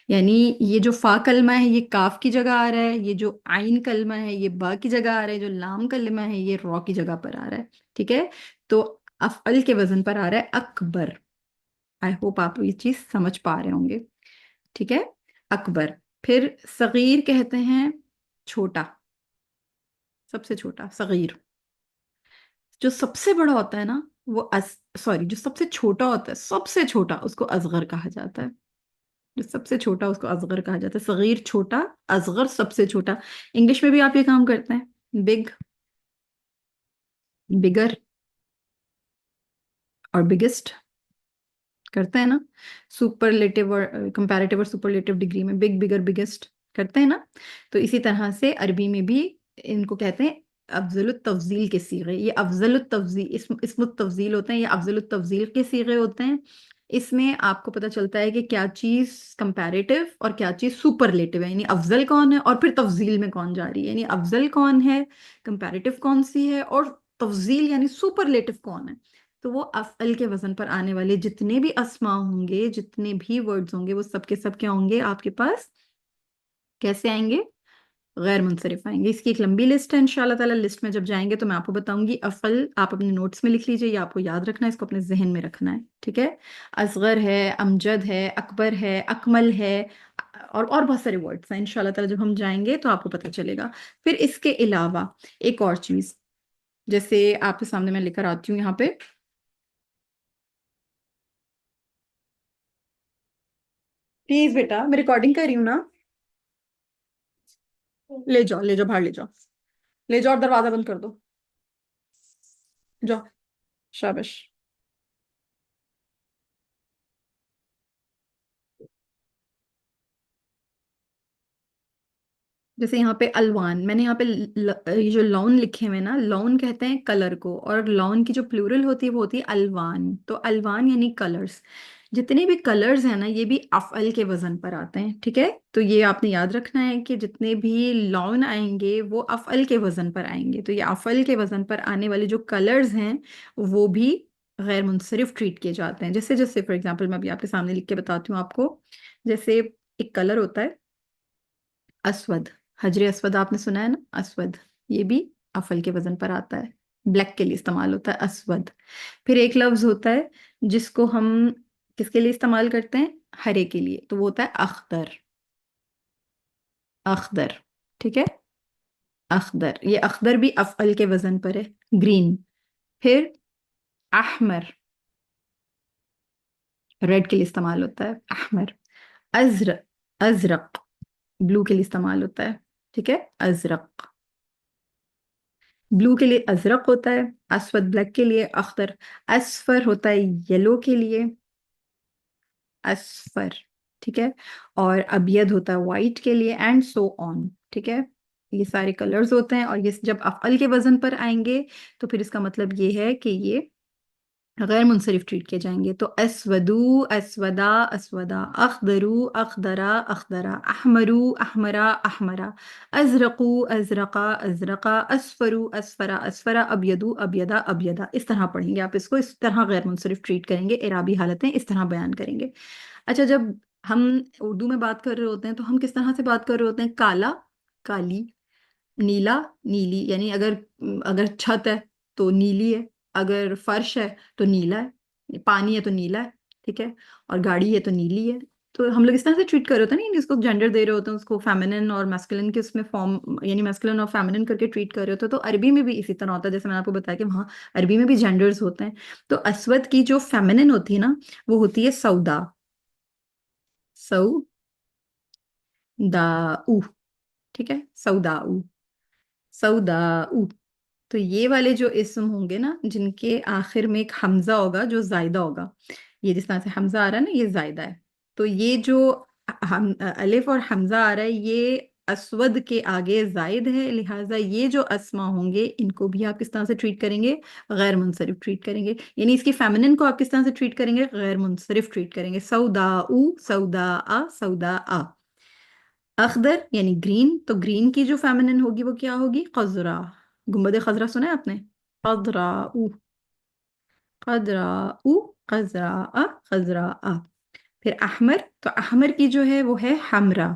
یعنی یہ جو فا کلمہ ہے یہ کاف کی جگہ آ رہا ہے، یہ جو عین کلمہ ہے یہ با کی جگہ آ رہا ہے، جو لام کلمہ ہے یہ رو کی جگہ پر آ رہا ہے، ٹھیک ہے، تو افعل کے وزن پر آ رہا ہے اکبر۔ آئی ہوپ آپ یہ چیز سمجھ پا رہے ہوں گے، ٹھیک ہے، اکبر۔ پھر صغیر کہتے ہیں چھوٹا، سب سے چھوٹا صغیر۔ جو سب سے بڑا ہوتا ہے نا وہ جو سب سے چھوٹا ہوتا ہے، سب سے چھوٹا، اس کو اصغر کہا جاتا ہے، جو سب سے چھوٹا اس کو اصغر کہا جاتا ہے، صغیر چھوٹا، اصغر سب سے چھوٹا۔ انگلش میں بھی آپ یہ کام کرتے ہیں، بگ، بگر اور بگیسٹ کرتے ہیں نا، سپرلیٹو اور کمپیریٹیو اور سپرلیٹو ڈگری میں بگ، بگر، بگیسٹ کرتے ہیں نا، تو اسی طرح سے عربی میں بھی ان کو کہتے ہیں افضل التفضیل کے صیغے، یہ افضل التفضیل، اسم التفضیل ہوتے ہیں، یہ افضل التفضیل کے صیغے ہوتے ہیں۔ اس میں آپ کو پتہ چلتا ہے کہ کیا چیز کمپیریٹیو اور کیا چیز سپرلیٹو ہے، یعنی افضل کون ہے اور پھر تفضیل میں کون جا رہی ہے، یعنی افضل کون ہے، کمپیریٹیو کون سی ہے، اور تفضیل یعنی سپرلیٹو کون ہے۔ تو وہ افعل کے وزن پر آنے والے جتنے بھی اسما ہوں گے، جتنے بھی ورڈز ہوں گے، وہ سب کے سب کیا ہوں گے آپ کے پاس؟ کیسے آئیں گے؟ غیر منصرف آئیں گے۔ اس کی ایک لمبی لسٹ ہے، انشاءاللہ تعالی لسٹ میں جب جائیں گے تو میں آپ کو بتاؤں گی۔ افعل آپ اپنے نوٹس میں لکھ لیجئے، یہ آپ کو یاد رکھنا ہے، اس کو اپنے ذہن میں رکھنا ہے، ٹھیک ہے۔ اصغر ہے، امجد ہے، اکبر ہے، اکمل ہے، اور بہت سارے ورڈز ہیں، انشاءاللہ تعالی جب ہم جائیں گے تو آپ کو پتہ چلے گا۔ پھر اس کے علاوہ ایک اور چیز، جیسے آپ کے سامنے میں لے کر آتی ہوں یہاں پہ، پلیز بیٹا میں ریکارڈنگ کر رہی ہوں نا، لے جاؤ لے جاؤ باہر لے جاؤ، لے جاؤ اور دروازہ بند کر دو، جاؤ، شابش۔ جیسے یہاں پہ الوان، میں نے یہاں پہ یہ جو لون لکھے ہوئے نا، لون کہتے ہیں کلر کو، اور لون کی جو پلورل ہوتی ہے وہ ہوتی ہے الوان. تو الوان یعنی کلرز. جتنے بھی کلرز ہیں نا یہ بھی افعل کے وزن پر آتے ہیں. ٹھیک ہے، تو یہ آپ نے یاد رکھنا ہے کہ جتنے بھی لون آئیں گے وہ افعل کے وزن پر آئیں گے. تو یہ افعل کے وزن پر آنے والے جو کلرز ہیں وہ بھی غیر منصرف ٹریٹ کیے جاتے ہیں. جیسے جیسے فار ایگزامپل میں ابھی آپ کے سامنے لکھ کے بتاتی ہوں آپ کو. جیسے ایک کلر ہوتا ہے اسود، حجر اسود آپ نے سنا ہے نا، اسود یہ بھی افعل کے وزن پر آتا ہے، بلیک کے لیے استعمال ہوتا ہے اسود. پھر ایک لفظ ہوتا ہے جس کو ہم کس کے لیے استعمال کرتے ہیں، ہرے کے لیے، تو وہ ہوتا ہے اخضر. اخضر، ٹھیک ہے، اخضر. یہ اخضر بھی افعل کے وزن پر ہے. گرین. پھر احمر، ریڈ کے لیے استعمال ہوتا ہے احمر. ازرق، ازرق بلو کے لیے استعمال ہوتا ہے. ٹھیک ہے، ازرق بلو کے لیے ازرق ہوتا ہے. اسود بلیک کے لیے اخضر. اصفر ہوتا ہے یلو کے لیے اصفر. ٹھیک ہے، اور ابید ہوتا ہے وائٹ کے لیے، اینڈ سو آن. ٹھیک ہے، یہ سارے کلرز ہوتے ہیں، اور یہ جب افعل کے وزن پر آئیں گے تو پھر اس کا مطلب یہ ہے کہ یہ غیر منصرف ٹریٹ کیے جائیں گے. تو اسودو، اسودا، اسودا. اخضرو، اخضرا، اخضرا. احمرو، احمرا، احمرا. ازرقو، ازرقا، ازرقا. اصفرو، اسفرا، اسفرا. ابیدو، ابیدا، ابیدا. اس طرح پڑھیں گے آپ اس کو، اس طرح غیر منصرف ٹریٹ کریں گے، اعرابی حالتیں اس طرح بیان کریں گے. اچھا، جب ہم اردو میں بات کر رہے ہوتے ہیں تو ہم کس طرح سے بات کر رہے ہوتے ہیں؟ کالا، کالی. نیلا، نیلی. یعنی اگر اگر چھت ہے تو نیلی ہے، اگر فرش ہے تو نیلا ہے، پانی ہے تو نیلا ہے. ٹھیک ہے، اور گاڑی ہے تو نیلی ہے. تو ہم لوگ اس طرح سے ٹریٹ کر رہے ہوتے ہیں نا، یعنی اس کو جینڈر دے رہے ہوتے ہیں، اس کو فیمنن اور میسکولن کے اس میں فارم، یعنی میسکولن اور فیمنن کر کے ٹریٹ کر رہے ہوتے ہیں. تو عربی میں بھی اسی طرح ہوتا ہے، جیسے میں نے آپ کو بتایا کہ وہاں عربی میں بھی جینڈرز ہوتے ہیں. تو اسود کی جو فیمنن ہوتی ہے نا وہ ہوتی ہے سودا، سو دا او. ٹھیک ہے، سودا او، سودا او. تو یہ والے جو اسم ہوں گے نا جن کے آخر میں ایک حمزہ ہوگا جو زائدہ ہوگا، یہ جس طرح سے حمزہ آ رہا ہے نا یہ زائدہ ہے. تو یہ جو الف اور حمزہ آ رہا ہے یہ اسود کے آگے زائد ہے، لہٰذا یہ جو اسما ہوں گے ان کو بھی آپ کس طرح سے ٹریٹ کریں گے؟ غیر منصرف ٹریٹ کریں گے. یعنی اس کی فیمنن کو آپ کس طرح سے ٹریٹ کریں گے؟ غیر منصرف ٹریٹ کریں گے. سودا او، سودا آ، سودا آ. اخضر یعنی گرین، تو گرین کی جو فیمنن ہوگی وہ کیا ہوگی؟ خضرا. گنبد خضرا سنا ہے آپ نے؟ خضرا او، خضرا او، خضرا آ، خضرا آ. پھر احمر، تو احمر کی جو ہے وہ ہے حمرا،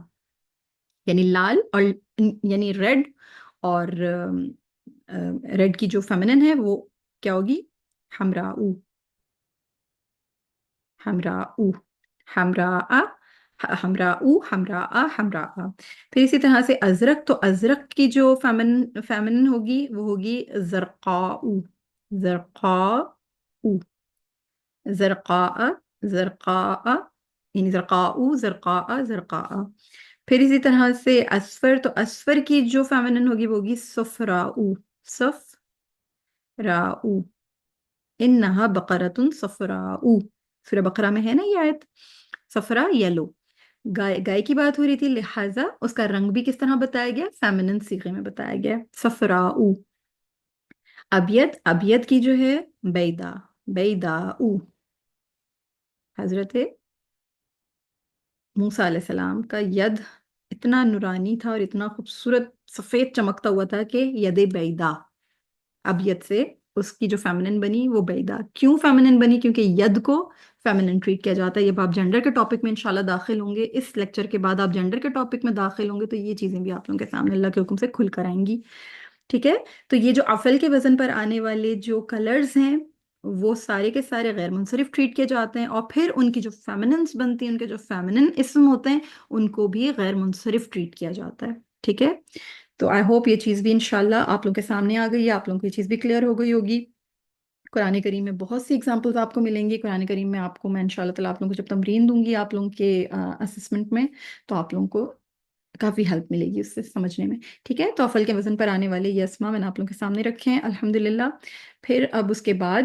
یعنی لال، اور یعنی ریڈ. اور ریڈ کی جو فیمنن ہے وہ کیا ہوگی؟ حمرا او، حمرا او، حمرا آ، حمرا او، حمرا آ، حمرا آ. پھر اسی طرح سے ازرق، تو ازرق کی جو فیمنن ہوگی وہ ہوگی زرقاء، زرقاء، زرقاء، زرقاء. یعنی زرقاء، زرقاء، زرقاء. پھر اسی طرح سے اصفر، تو اصفر کی جو فیمنن ہوگی وہ ہوگی صفراء، صفراء. انہا بقرۃ صفراء. سورہ بقرہ میں ہے نا یہ آیت، صفرا یلو. گائے کی بات ہو رہی تھی، لہٰذا اس کا رنگ بھی کس طرح بتایا گیا؟ فیمنن صیغے میں بتایا گیا، صفراء. ابید، ابید کی جو ہے بیدا، بیداء. حضرت موسیٰ علیہ السلام کا ید اتنا نورانی تھا اور اتنا خوبصورت سفید چمکتا ہوا تھا کہ ید بیدا، ابید سے اس کی جو فیمنن بنی وہ بیدا. کیوں فیمنن بنی؟ کیونکہ ید کو فیمنن ٹریٹ کیا جاتا ہے. جب آپ جینڈر کے ٹاپک میں انشاءاللہ داخل ہوں گے، اس لیکچر کے بعد آپ جینڈر کے ٹاپک میں داخل ہوں گے تو یہ چیزیں بھی آپ لوگوں کے سامنے اللہ کے حکم سے کھل کر آئیں گی. ٹھیک ہے، تو یہ جو افعل کے وزن پر آنے والے جو کلرز ہیں وہ سارے کے سارے غیر منصرف ٹریٹ کیے جاتے ہیں، اور پھر ان کی جو فیمننس بنتی ہیں، ان کے جو فیمنن اسم ہوتے ہیں ان کو بھی غیر منصرف ٹریٹ کیا جاتا ہے. ٹھیک ہے، تو آئی ہوپ یہ چیز بھی انشاءاللہ آپ لوگوں کے سامنے آ گئی ہے، آپ لوگوں کو یہ چیز بھی کلیئر ہو گئی ہوگی. قرآن کریم میں بہت سی ایگزامپلز آپ کو ملیں گی. قرآن کریم میں آپ کو میں انشاءاللہ تعالیٰ آپ لوگوں کو جب تمرین دوں گی آپ لوگوں کے اسسمنٹ میں تو آپ لوگوں کو کافی ہیلپ ملے گی اس سے سمجھنے میں. ٹھیک ہے، تو افعل کے وزن پر آنے والے یہ اسما میں نے آپ لوگوں کے سامنے رکھے ہیں الحمدللہ. پھر اب اس کے بعد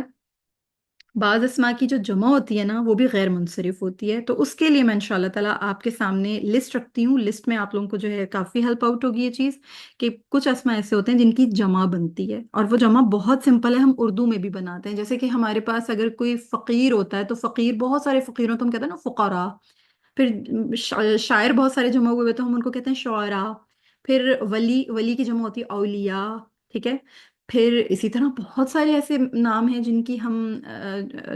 بعض اسما کی جو جمع ہوتی ہے نا وہ بھی غیر منصرف ہوتی ہے، تو اس کے لیے میں انشاءاللہ تعالیٰ آپ کے سامنے لسٹ رکھتی ہوں، لسٹ میں آپ لوگوں کو جو ہے کافی ہیلپ آؤٹ ہوگی یہ چیز، کہ کچھ اسما ایسے ہوتے ہیں جن کی جمع بنتی ہے، اور وہ جمع بہت سمپل ہے، ہم اردو میں بھی بناتے ہیں، جیسے کہ ہمارے پاس اگر کوئی فقیر ہوتا ہے تو فقیر، بہت سارے فقیروں تو ہم کہتے ہیں نا فقراء، پھر شاعر بہت سارے جمع ہوئے تو ہم ان کو کہتے ہیں شعراء، پھر ولی، ولی کی جمع ہوتی ہے اولیاء، ٹھیک ہے، پھر اسی طرح بہت سارے ایسے نام ہیں جن کی ہم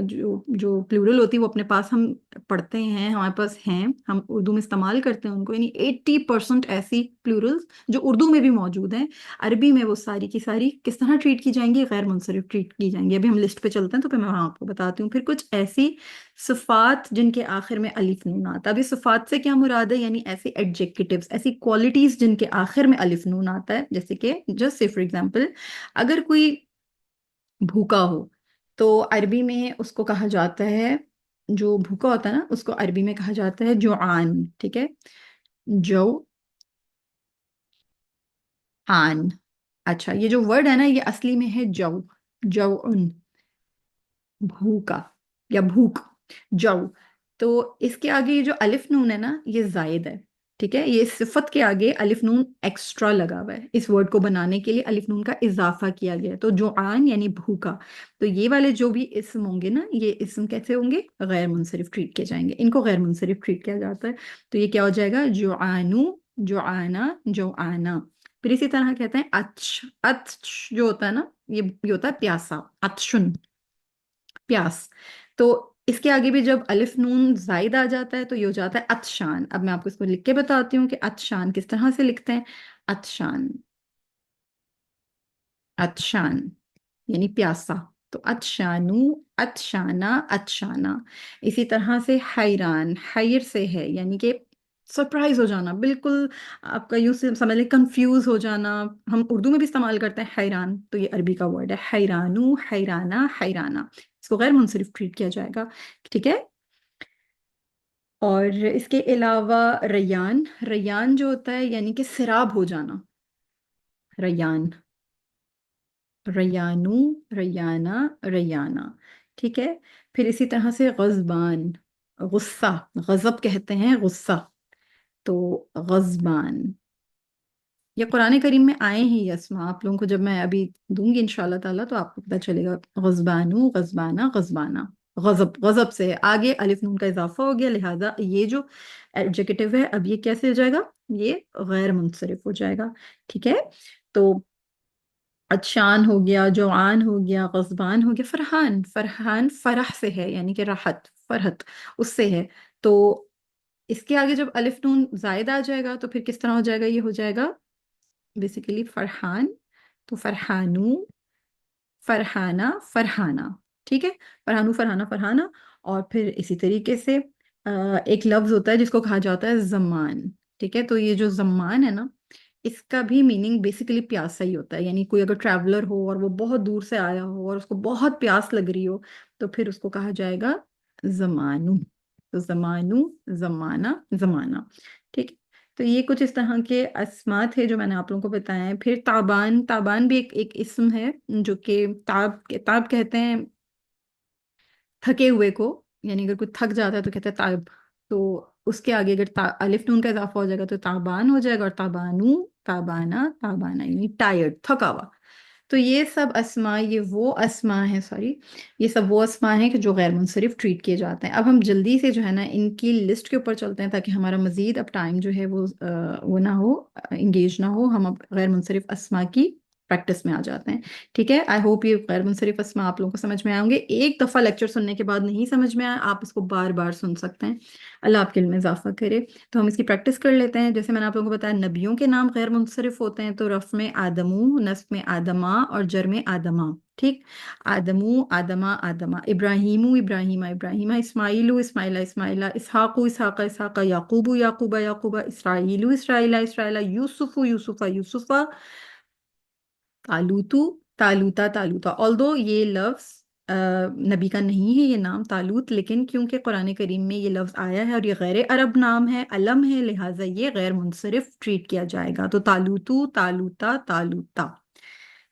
جو پلورل ہوتی ہے وہ اپنے پاس ہم پڑھتے ہیں، ہمارے پاس ہیں، ہم اردو میں استعمال کرتے ہیں ان کو، یعنی 80% ایسی پلورلز جو اردو میں بھی موجود ہیں، عربی میں وہ ساری کی ساری کس طرح ٹریٹ کی جائیں گی؟ غیر منصرف ٹریٹ کی جائیں گی۔ ابھی ہم لسٹ پہ چلتے ہیں تو پھر میں وہاں آپ کو بتاتی ہوں۔ پھر کچھ ایسی صفات جن کے آخر میں الف نون آتا ہے۔ ابھی صفات سے کیا مراد ہے؟ یعنی ایسی ایڈجیکٹیوز، ایسی کوالٹیز جن کے آخر میں الف نون آتا ہے، جیسے کہ جسٹ سے فار ایگزامپل اگر کوئی بھوکا ہو تو عربی میں اس کو کہا جاتا ہے، جو بھوکا ہوتا ہے نا اس کو عربی میں کہا جاتا ہے جوعان، ٹھیک ہے، جو آن۔ اچھا، یہ جو ورڈ ہے نا یہ اصلی میں ہے جو، جوعن، بھوکا یا بھوک، جو۔ تو اس کے آگے یہ جو الف نون ہے نا یہ زائد ہے، ٹھیک ہے، یہ صفت کے آگے الف نون ایکسٹرا لگا ہوا ہے، اس ورڈ کو بنانے کے لیے الف نون کا اضافہ کیا گیا ہے، تو جوعان یعنی بھوکا۔ تو یہ والے جو بھی اسم ہوں گے نا یہ اسم کیسے ہوں گے؟ غیر منصرف ٹریٹ کیے جائیں گے، ان کو غیر منصرف ٹریٹ کیا جاتا ہے۔ تو یہ کیا ہو جائے گا؟ جوعانو، جوعانا، جوعانا۔ پھر اسی طرح کہتے ہیں اچھ، اچھ جو ہوتا ہے نا یہ ہوتا ہے پیاسا، اچھن، پیاس۔ تو اس کے آگے بھی جب الف نون زائد آ جاتا ہے تو یہ ہو جاتا ہے عطشان۔ اب میں آپ کو اس کو لکھ کے بتاتی ہوں کہ عطشان کس طرح سے لکھتے ہیں۔ عطشان، عطشان یعنی پیاسا، تو عطشانو، عطشانا، عطشانا۔ اسی طرح سے حیران، حیر سے ہے یعنی کہ سرپرائز ہو جانا، بالکل آپ کا یوں سے سمجھ لیں کنفیوز ہو جانا، ہم اردو میں بھی استعمال کرتے ہیں حیران، تو یہ عربی کا ورڈ ہے حیرانو، حیرانہ، حیرانہ، اس کو غیر منصرف ٹریٹ کیا جائے گا، ٹھیک ہے۔ اور اس کے علاوہ ریان، ریان جو ہوتا ہے یعنی کہ سیراب ہو جانا، ریان، ریانو، ریانہ، ریانہ، ٹھیک ہے۔ پھر اسی طرح سے غضبان، غصہ، غضب کہتے ہیں غصہ، تو غضبان۔ یہ قرآن کریم میں آئے ہیں یہ اسما، آپ لوگوں کو جب میں ابھی دوں گی انشاءاللہ تعالیٰ تو آپ کو پتہ چلے گا، غضبانو، غضبانہ، غضبانہ، غضب، غضب سے آگے الف نون کا اضافہ ہو گیا، لہٰذا یہ جو ایڈجیکٹو ہے اب یہ کیسے ہو جائے گا؟ یہ غیر منصرف ہو جائے گا، ٹھیک ہے۔ تو عطشان ہو گیا، جوعان ہو گیا، غضبان ہو گیا، فرحان، فرحان فرح سے ہے یعنی کہ راحت، فرحت اس سے ہے، تو اس کے آگے جب الف نون زائد آ جائے گا تو پھر کس طرح ہو جائے گا؟ یہ ہو جائے گا بیسیکلی فرحان، تو فرحانو، فرحانہ، فرحانہ، ٹھیک ہے، فرحانو، فرحانہ، فرحانہ۔ اور پھر اسی طریقے سے ایک لفظ ہوتا ہے جس کو کہا جاتا ہے زمان، ٹھیک ہے، تو یہ جو زمان ہے نا اس کا بھی میننگ بیسیکلی پیاسا ہی ہوتا ہے، یعنی کوئی اگر ٹریولر ہو اور وہ بہت دور سے آیا ہو اور اس کو بہت پیاس لگ رہی ہو تو پھر اس کو کہا جائے گا زمانو، تو زمانو، زمانہ، زمانہ، ٹھیک ہے۔ تو یہ کچھ اس طرح کے اسما تھے جو میں نے آپ لوگوں کو بتایا ہے۔ پھر تابان، تابان بھی ایک اسم ہے جو کہ تاب کہتے ہیں تھکے ہوئے کو، یعنی اگر کوئی تھک جاتا ہے تو کہتے ہیں تائب، تو اس کے آگے اگر الف نون کا اضافہ ہو جائے گا تو تابان ہو جائے گا، اور تابانو، تابانا، تابانا یعنی ٹائرڈ، تھکا ہوا۔ تو یہ سب اسما، یہ وہ اسما ہیں، سوری، یہ سب وہ اسما ہیں کہ جو غیر منصرف ٹریٹ کیے جاتے ہیں۔ اب ہم جلدی سے جو ہے نا ان کی لسٹ کے اوپر چلتے ہیں تاکہ ہمارا مزید اب ٹائم جو ہے وہ نہ ہو، انگیج نہ ہو، ہم اب غیر منصرف اسما کی پریکٹس میں آ جاتے ہیں، ٹھیک ہے۔ آئی ہوپ یہ غیر منصرف اسما آپ لوگوں کو سمجھ میں آئیں گے، ایک دفعہ لیکچر سننے کے بعد نہیں سمجھ میں آیا آپ اس کو بار بار سن سکتے ہیں، اللہ آپ کے علم میں اضافہ کرے۔ تو ہم اس کی پریکٹس کر لیتے ہیں۔ جیسے میں نے آپ لوگوں کو بتایا نبیوں کے نام غیر منصرف ہوتے ہیں، تو رفع میں آدمو، نصب میں آدما، اور جر میں آدما، ٹھیک، آدمو، آدما، آدما، ابراہیمو، ابراہیمہ، ابراہیمہ، اسماعیلو، اسماعیلہ، اسماعیلہ، اسحاقو، اسحاقہ، اسحاقہ، یعقوبو، یعقوبہ، یعقوبہ، اسرائیلو، اسرائیلہ، اسرائیلہ، یوسفو، یوسفہ، یوسفہ، تالوتو، تالوتا، تالوتا، although یہ لفظ نبی کا نہیں ہے یہ نام تالوت، لیکن کیونکہ قرآن کریم میں یہ لفظ آیا ہے اور یہ غیر عرب نام ہے، علم ہے، لہٰذا یہ غیر منصرف ٹریٹ کیا جائے گا، تو تالوتو، تالوتا، تالوتا،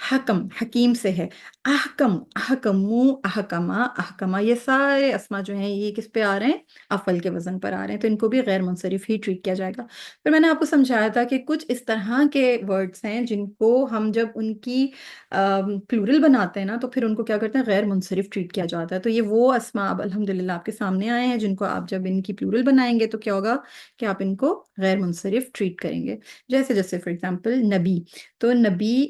حکم حکیم سے ہے. احکم احکمو احکما احکما، یہ سارے اسما جو ہیں یہ کس پہ آ رہے ہیں؟ افعل کے وزن پر آ رہے ہیں، تو ان کو بھی غیر منصرف ہی ٹریٹ کیا جائے گا. پھر میں نے آپ کو سمجھایا تھا کہ کچھ اس طرح کے ورڈز ہیں جن کو ہم جب ان کی پلورل بناتے ہیں نا تو پھر ان کو کیا کرتے ہیں؟ غیر منصرف ٹریٹ کیا جاتا ہے. تو یہ وہ اسما اب الحمدللہ آپ کے سامنے آئے ہیں جن کو آپ جب ان کی پلورل بنائیں گے تو کیا ہوگا کہ آپ ان کو غیر منصرف ٹریٹ کریں گے. جیسے فار ایگزامپل نبی، تو نبی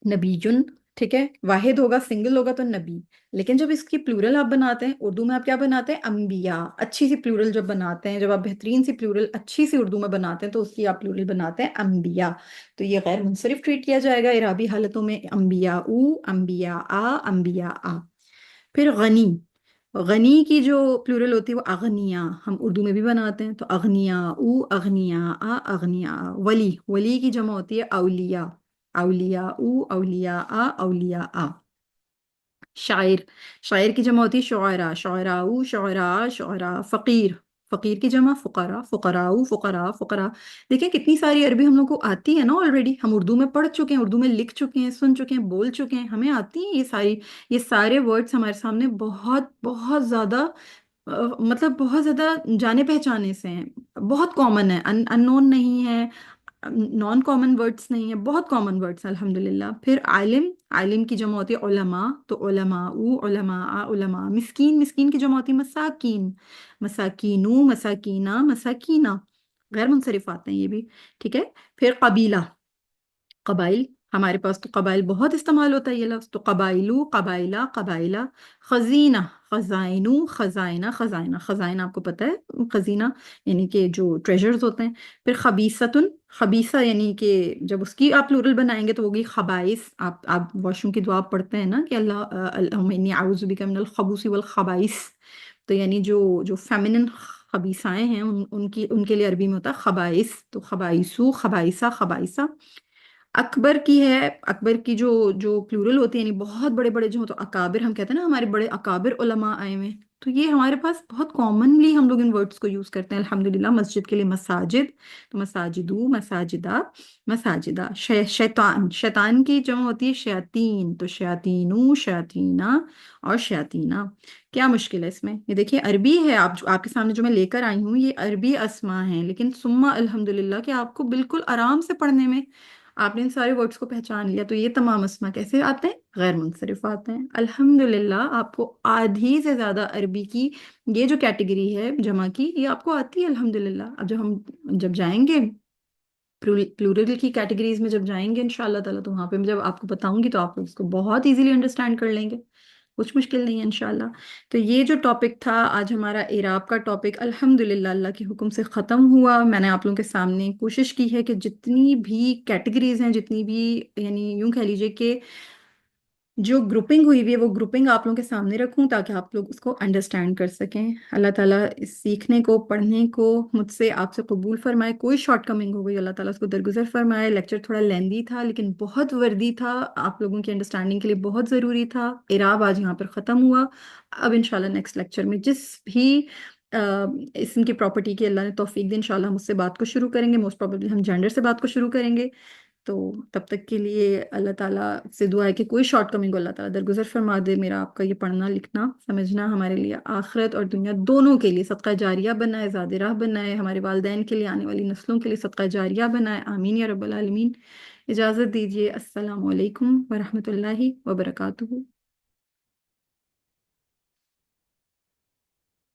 نبیجن، ٹھیک ہے، واحد ہوگا سنگل ہوگا تو نبی. لیکن جب اس کی پلورل آپ بناتے ہیں اردو میں، آپ کیا بناتے ہیں؟ انبیاء. اچھی سی پلورل جب بناتے ہیں، جب آپ بہترین سی پلورل اچھی سی اردو میں بناتے ہیں تو اس کی آپ پلورل بناتے ہیں انبیاء. تو یہ غیر منصرف ٹریٹ کیا جائے گا اعرابی حالتوں میں، انبیاء انبیاء انبیاء. پھر غنی، غنی کی جو پلورل ہوتی ہے وہ اغنیا، ہم اردو میں بھی بناتے ہیں تو اغنیا اغنیا اغنیا. ولی، ولی کی جمع ہوتی ہے اولیاء، اولیاء اولیاء اولیاء. شاعر، شاعر کی جمع ہوتی ہے شعراء، شعراء شعراء شعراء. فقیر، فقیر کی جمع فقراء، فقراء فقراء فقراء. دیکھیں کتنی ساری عربی ہم لوگ کو آتی ہے نا آلریڈی، ہم اردو میں پڑھ چکے ہیں، اردو میں لکھ چکے ہیں، سن چکے ہیں، بول چکے ہیں، ہمیں آتی ہیں یہ ساری. یہ سارے ورڈز ہمارے سامنے بہت بہت زیادہ مطلب بہت زیادہ جانے پہچانے سے ہیں، بہت کامن ہے، ان نون نہیں ہے، نان کامن ورڈز نہیں ہے، بہت کامن ورڈز الحمدللہ. پھر عالم، عالم کی جمع ہوتی ہے علماء تو علماء علماء علماء. مسکین، مسکین کی جمع ہوتی ہے مساکین، مساکینو مساکینہ مساکینہ. غیر منصرف آتے ہیں یہ بھی، ٹھیک ہے. پھر قبیلہ، قبائل، ہمارے پاس تو قبائل بہت استعمال ہوتا ہے یہ لفظ، تو قبائلو قبائلہ قبائلہ. خزینہ، خزائنو خزائنہ خزائنہ. خزائنہ آپ کو پتہ ہے خزینہ یعنی کہ جو ٹریجرز ہوتے ہیں. پھر خبیثتن، خبیثہ یعنی کہ جب اس کی آپ پلورل بنائیں گے تو ہوگی خبائث. آپ واش روم کی دعا پڑھتے ہیں نا کہ اللہم انی اعوذ بک من الخبث والخبائث، تو یعنی جو فیمنن خبیثائیں ہیں ان کے لیے عربی میں ہوتا ہے خبائث، تو خبائثو خبائثہ خبائثہ. اکبر کی ہے، اکبر کی جو پلورل ہوتی ہے یعنی بہت بڑے بڑے جو ہو تو اکابر، ہم کہتے ہیں نا ہمارے بڑے اکابر علماء آئے ہوئے ہیں. تو یہ ہمارے پاس بہت کامنلی ہم لوگ ان ورڈز کو یوز کرتے ہیں الحمدللہ. مسجد کے لیے مساجد تو مساجدو مساجدہ مساجدہ. شیطان، شیطان کی جمع ہوتی ہے شیاطین تو شیاطینو شیاطینہ اور شیاطینہ. کیا مشکل ہے اس میں؟ یہ دیکھیے عربی ہے، آپ کے سامنے جو میں لے کر آئی ہوں یہ عربی اسما ہیں، لیکن ثم الحمدللہ کہ آپ کو بالکل آرام سے پڑھنے میں آپ نے ان سارے ورڈز کو پہچان لیا. تو یہ تمام اسما کیسے آتے ہیں؟ غیر منصرف آتے ہیں الحمدللہ. آپ کو آدھی سے زیادہ عربی کی یہ جو کیٹیگری ہے جمع کی یہ آپ کو آتی ہے الحمدللہ. اب جب جائیں گے پلورل کی کیٹیگریز میں جب جائیں گے انشاءاللہ تعالیٰ تو وہاں پہ میں جب آپ کو بتاؤں گی تو آپ اس کو بہت ایزیلی انڈرسٹینڈ کر لیں گے، کچھ مشکل نہیں ہے انشاءاللہ. تو یہ جو ٹاپک تھا آج ہمارا اعراب کا ٹاپک الحمدللہ اللہ کے حکم سے ختم ہوا. میں نے آپ لوگوں کے سامنے کوشش کی ہے کہ جتنی بھی کیٹیگریز ہیں، جتنی بھی یعنی یوں کہہ لیجئے کہ جو گروپنگ ہوئی ہوئی ہے وہ گروپنگ آپ لوگوں کے سامنے رکھوں تاکہ آپ لوگ اس کو انڈرسٹینڈ کر سکیں. اللہ تعالیٰ اس سیکھنے کو پڑھنے کو مجھ سے آپ سے قبول فرمائے. کوئی شارٹ کمنگ ہو گئی اللہ تعالیٰ اس کو درگزر فرمائے. لیکچر تھوڑا لیندی تھا لیکن بہت وردی تھا، آپ لوگوں کی انڈرسٹینڈنگ کے لیے بہت ضروری تھا. اعراب آج یہاں پر ختم ہوا. اب انشاءاللہ نیکسٹ لیکچر میں جس بھی اسم کی پراپرٹی کی اللہ نے توفیق دی انشاءاللہ ہم اس سے بات کو شروع کریں گے. موسٹ پروبیبلی ہم جینڈر سے بات کو شروع کریں گے. تو تب تک کے لیے اللہ تعالیٰ سے دعا ہے کہ کوئی شارٹ کمنگ اللہ تعالیٰ درگزر فرما دے. میرا آپ کا یہ پڑھنا لکھنا سمجھنا ہمارے لیے آخرت اور دنیا دونوں کے لیے صدقہ جاریہ بنائے، زاد راہ بنائے، ہمارے والدین کے لیے، آنے والی نسلوں کے لیے صدقہ جاریہ بنائے. آمین یا رب العالمین. اجازت دیجیے، السلام علیکم ورحمۃ اللہ وبرکاتہ.